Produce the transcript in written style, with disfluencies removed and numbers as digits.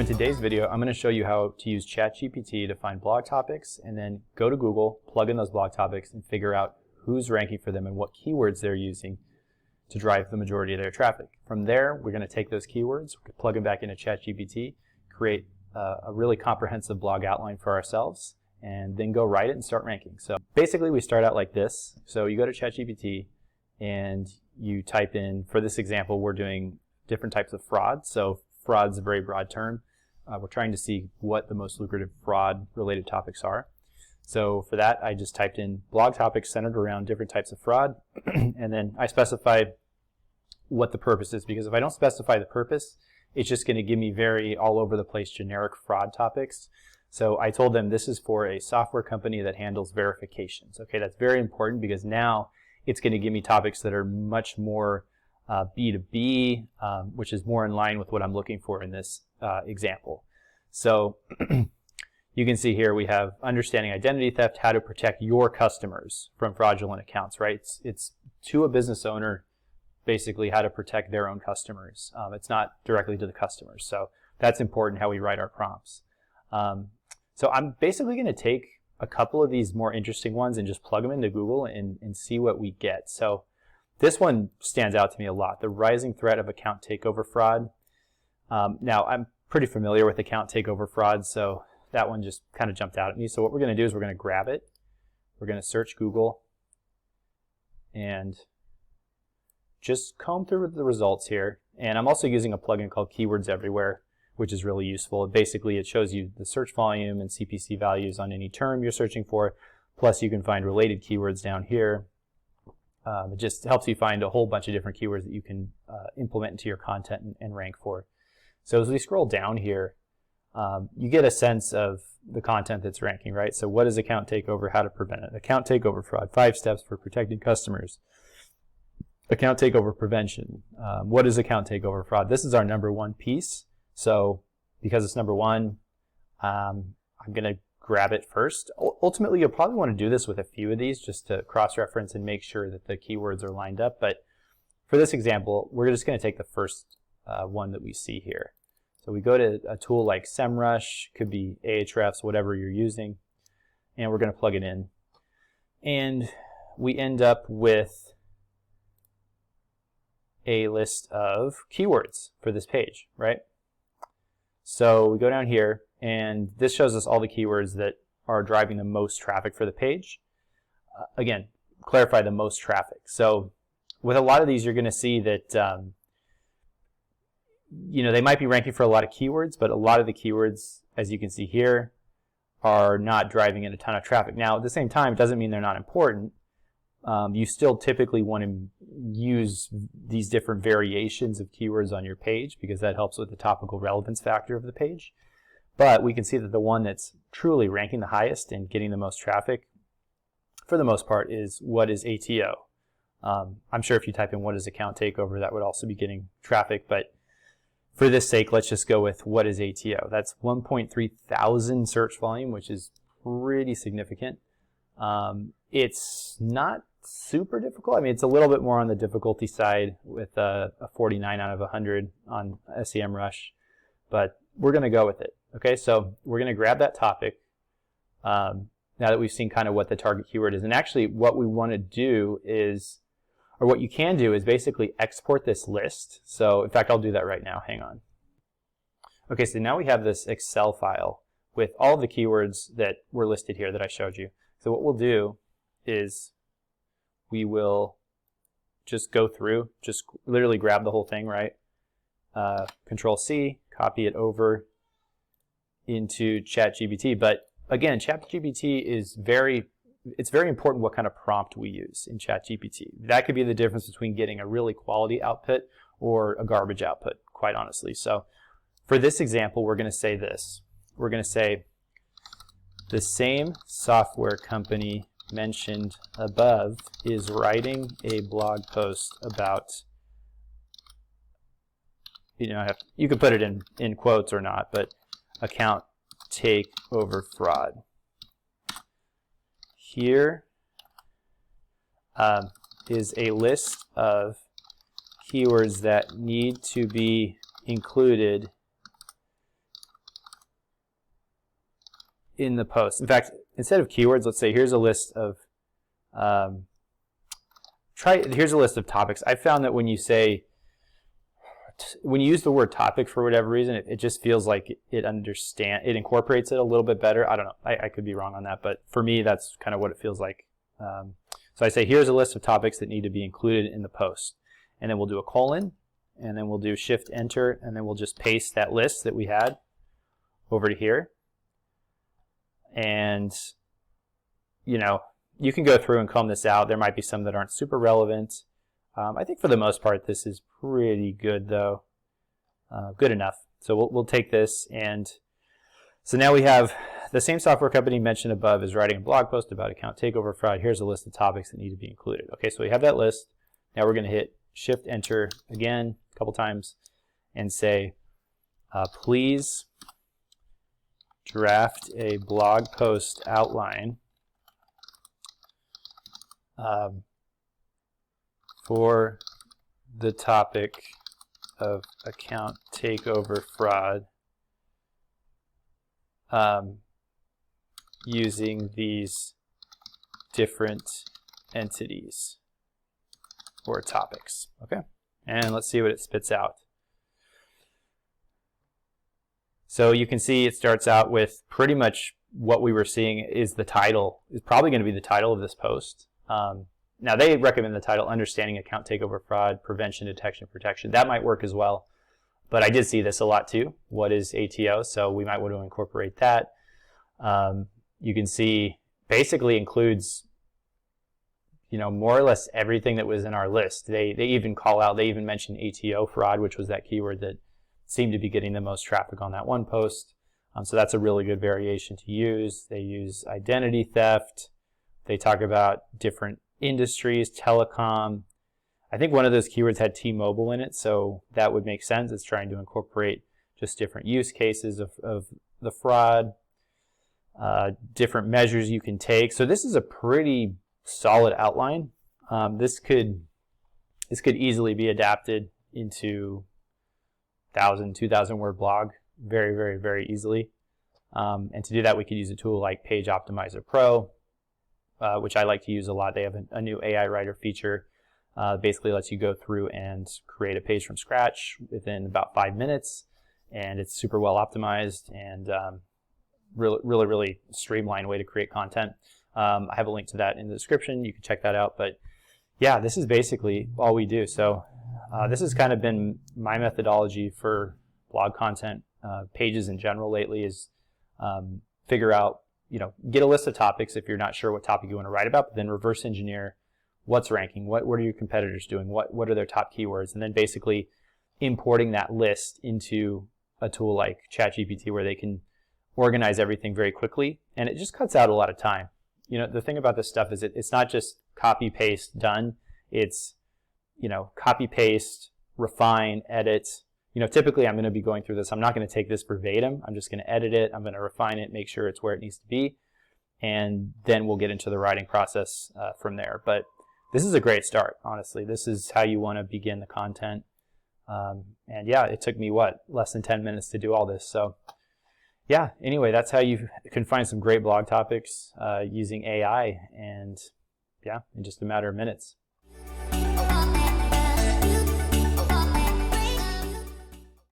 today's video, I'm going to show you how to use ChatGPT to find blog topics and then go to Google, plug in those blog topics, and figure out who's ranking for them and what keywords they're using to drive the majority of their traffic. From there, we're going to take those keywords, plug them back into ChatGPT, create a really comprehensive blog outline for ourselves, and then go write it and start ranking. So basically we start out like this. So you go to ChatGPT and you type in, for this example, we're doing different types of fraud. So fraud is a very broad term. We're trying to see what the most lucrative fraud related topics are. So for that, I just typed in blog topics centered around different types of fraud, and then I specified what the purpose is, because if I don't specify the purpose, it's just going to give me very all over the place generic fraud topics. So I told them this is for a software company that handles verifications. Okay, that's very important because now it's going to give me topics that are much more B2B, which is more in line with what I'm looking for in this example. So you can see here we have understanding identity theft, how to protect your customers from fraudulent accounts, right? It's to a business owner, basically how to protect their own customers. It's not directly to the customers. So that's important how we write our prompts. So I'm basically going to take a couple of these more interesting ones and just plug them into Google and see what we get. So this one stands out to me a lot, the rising threat of account takeover fraud. Now, I'm pretty familiar with account takeover fraud, so that one just kind of jumped out at me. So what we're going to do is we're going to grab it. We're going to search Google and just comb through the results here. And I'm also using a plugin called Keywords Everywhere, which is really useful. Basically, it shows you the search volume and CPC values on any term you're searching for. Plus, you can find related keywords down here. It just helps you find a whole bunch of different keywords that you can implement into your content and rank for. So as we scroll down here, you get a sense of the content that's ranking, right? So what is account takeover? How to prevent it? Account takeover fraud, 5 steps for protecting customers. Account takeover prevention. What is account takeover fraud? This is our #1 piece. So because it's #1, I'm going to grab it first. Ultimately, you'll probably want to do this with a few of these just to cross-reference and make sure that the keywords are lined up. But for this example, we're just going to take the first one that we see here. So we go to a tool like SEMrush, could be Ahrefs, whatever you're using, and we're going to plug it in. And we end up with a list of keywords for this page, right? So we go down here, and this shows us all the keywords that are driving the most traffic for the page. Again, clarify the most traffic. So with a lot of these, you're going to see that they might be ranking for a lot of keywords, but a lot of the keywords, as you can see here, are not driving in a ton of traffic. Now, at the same time, it doesn't mean they're not important. You still typically want to use these different variations of keywords on your page because that helps with the topical relevance factor of the page. But we can see that the one that's truly ranking the highest and getting the most traffic, for the most part, is what is ATO. I'm sure if you type in what is account takeover, that would also be getting traffic. But for this sake, let's just go with what is ATO. That's 1.3 thousand search volume, which is pretty significant. It's not super difficult. I mean, it's a little bit more on the difficulty side with a 49 out of 100 on SEMrush, but we're going to go with it. Okay, so we're going to grab that topic now that we've seen kind of what the target keyword is. And actually what we want to do is, or what you can do is basically export this list. So in fact, I'll do that right now. Hang on. Okay, so now we have this Excel file with all the keywords that were listed here that I showed you. So what we'll do is we will just go through, just literally grab the whole thing, right? Control C, copy it over into ChatGPT. But again, ChatGPT is it's very important what kind of prompt we use in ChatGPT. That could be the difference between getting a really quality output or a garbage output, quite honestly. So for this example, we're going to say this. We're going to say, the same software company mentioned above is writing a blog post about, you could put it in quotes or not, but account takeover fraud. Here is a list of keywords that need to be included in the post. In fact, instead of keywords, let's say here's a list of here's a list of topics. I found that when you use the word topic for whatever reason, it just feels like it incorporates it a little bit better. I don't know. I could be wrong on that, but for me, that's kind of what it feels like. So I say here's a list of topics that need to be included in the post, and then we'll do a colon, and then we'll do Shift Enter, and then we'll just paste that list that we had over to here. And you can go through and comb this out. There might be some that aren't super relevant. I think for the most part this is pretty good though, good enough. So we'll take this, and so now we have the same software company mentioned above is writing a blog post about account takeover fraud. Here's a list of topics that need to be included. Okay, so we have that list. Now we're going to hit Shift Enter again a couple times and say, please draft a blog post outline for the topic of account takeover fraud using these different entities or topics. Okay, and let's see what it spits out. So you can see it starts out with pretty much what we were seeing is the title, is probably going to be the title of this post. Now they recommend the title, Understanding Account Takeover Fraud, Prevention, Detection, Protection. That might work as well, but I did see this a lot too. What is ATO? So we might want to incorporate that. You can see basically includes more or less everything that was in our list. They even call out, they even mention ATO fraud, which was that keyword that seemed to be getting the most traffic on that one post. So that's a really good variation to use. They use identity theft. They talk about different industries, telecom. I think one of those keywords had T-Mobile in it, so that would make sense. It's trying to incorporate just different use cases of the fraud, different measures you can take. So this is a pretty solid outline. This could easily be adapted into 1,000, 2,000 word blog very, very, very easily. And to do that, we could use a tool like Page Optimizer Pro, which I like to use a lot. They have a new AI writer feature. Basically lets you go through and create a page from scratch within about 5 minutes, and it's super well optimized and really streamlined way to create content. I have a link to that in the description. You can check that out. But yeah, this is basically all we do. So this has kind of been my methodology for blog content, pages in general lately, is figure out, get a list of topics if you're not sure what topic you want to write about, but then reverse engineer what's ranking, what are your competitors doing, what are their top keywords, and then basically importing that list into a tool like ChatGPT where they can organize everything very quickly, and it just cuts out a lot of time. The thing about this stuff is it's not just copy, paste, done. It's, copy, paste, refine, edit. Typically I'm going to be going through this. I'm not going to take this verbatim. I'm just going to edit it. I'm going to refine it, make sure it's where it needs to be, and then we'll get into the writing process from there. But this is a great start, honestly. This is how you want to begin the content. And yeah, it took me, less than 10 minutes to do all this. So yeah, anyway, that's how you can find some great blog topics using AI, and yeah, in just a matter of minutes.